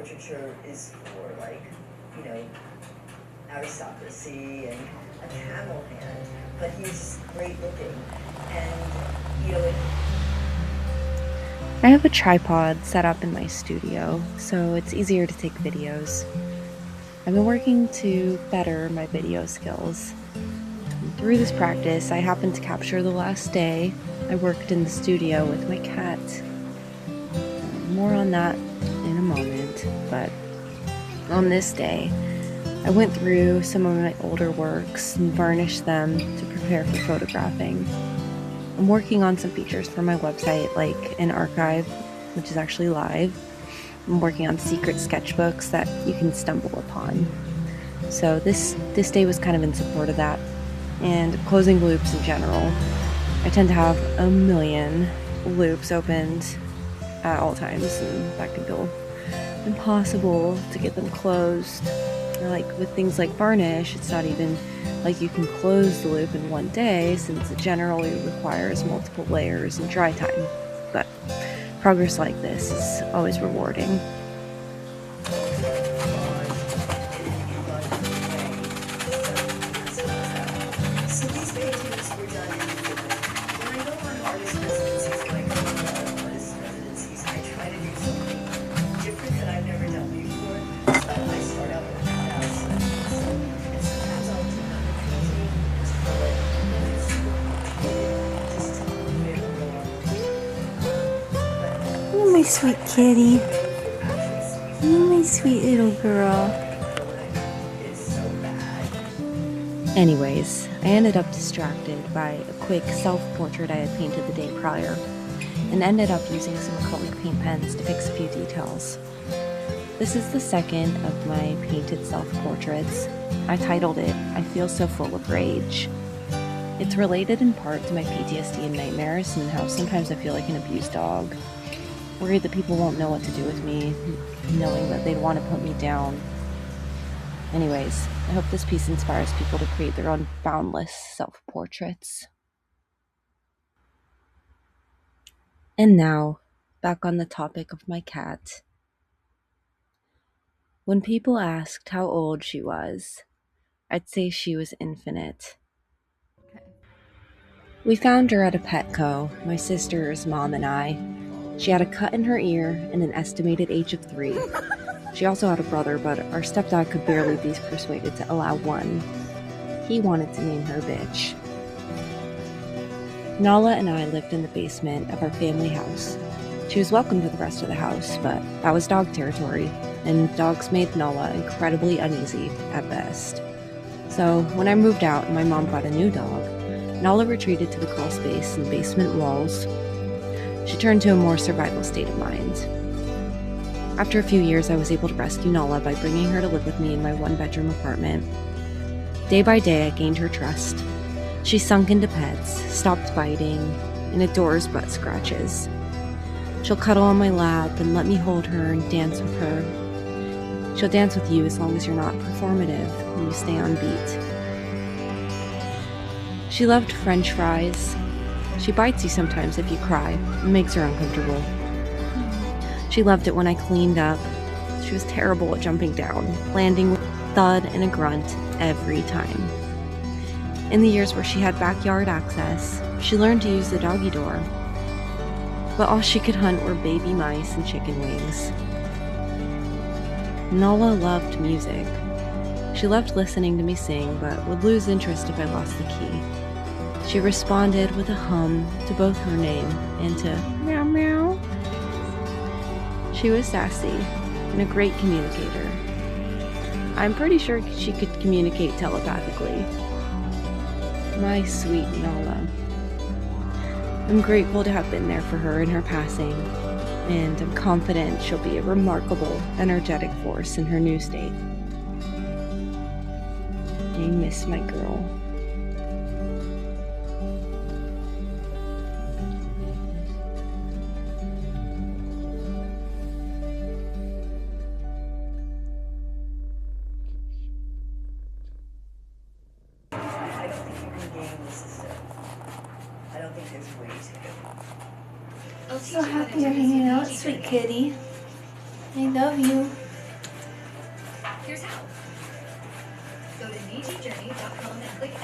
portraiture is for, like, you know, aristocracy and a camel hand, but he's great looking, and, you know, I have a tripod set up in my studio, so it's easier to take videos. I've been working to better my video skills. Through this practice, I happened to capture the last day I worked in the studio with my cat. More on that in a moment, but on this day, I went through some of my older works and varnished them to prepare for photographing. I'm working on some features for my website, like an archive, which is actually live. I'm working on secret sketchbooks that you can stumble upon. So this day was kind of in support of that. And closing loops in general. I tend to have a million loops opened at all times, and that can feel impossible to get them closed. Like with things like varnish, it's not even like you can close the loop in one day, since it generally requires multiple layers and dry time. But progress like this is always rewarding. Oh, my sweet kitty. Oh, my sweet little girl. Anyways, I ended up distracted by a quick self-portrait I had painted the day prior, and ended up using some acrylic paint pens to fix a few details. This is the second of my painted self-portraits. I titled it, "I Feel So Full of Rage." It's related in part to my PTSD and nightmares, and how sometimes I feel like an abused dog. Worried that people won't know what to do with me, knowing that they'd want to put me down. Anyways, I hope this piece inspires people to create their own boundless self-portraits. And now, back on the topic of my cat. When people asked how old she was, I'd say she was infinite. We found her at a Petco, my sister's mom and I. She had a cut in her ear and an estimated age of 3. She also had a brother, but our stepdad could barely be persuaded to allow one. He wanted to name her Bitch. Nala and I lived in the basement of our family house. She was welcome to the rest of the house, but that was dog territory, and dogs made Nala incredibly uneasy at best. So when I moved out and my mom got a new dog, Nala retreated to the crawl space and basement walls. She turned to a more survival state of mind. After a few years, I was able to rescue Nala by bringing her to live with me in my one-bedroom apartment. Day by day, I gained her trust. She sunk into pets, stopped biting, and adores butt scratches. She'll cuddle on my lap and let me hold her and dance with her. She'll dance with you as long as you're not performative and you stay on beat. She loved French fries. She bites you sometimes if you cry. It makes her uncomfortable. She loved it when I cleaned up. She was terrible at jumping down, landing with a thud and a grunt every time. In the years where she had backyard access, she learned to use the doggy door. But all she could hunt were baby mice and chicken wings. Nala loved music. She loved listening to me sing, but would lose interest if I lost the key. She responded with a hum to both her name and to meow meow. She was sassy and a great communicator. I'm pretty sure she could communicate telepathically. My sweet Nala. I'm grateful to have been there for her in her passing, and I'm confident she'll be a remarkable, energetic force in her new state. I miss my girl. I'm so happy you're hanging out, sweet kitty. I love you. Here's how. Go to nijjourney.com and click